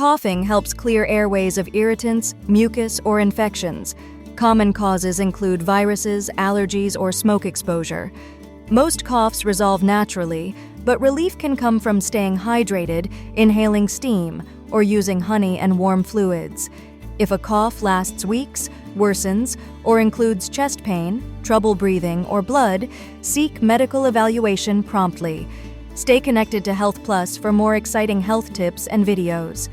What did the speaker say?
Coughing helps clear airways of irritants, mucus, or infections. Common causes include viruses, allergies, or smoke exposure. Most coughs resolve naturally, but relief can come from staying hydrated, inhaling steam, or using honey and warm fluids. If a cough lasts weeks, worsens, or includes chest pain, trouble breathing, or blood, seek medical evaluation promptly. Stay connected to Health Plus for more exciting health tips and videos.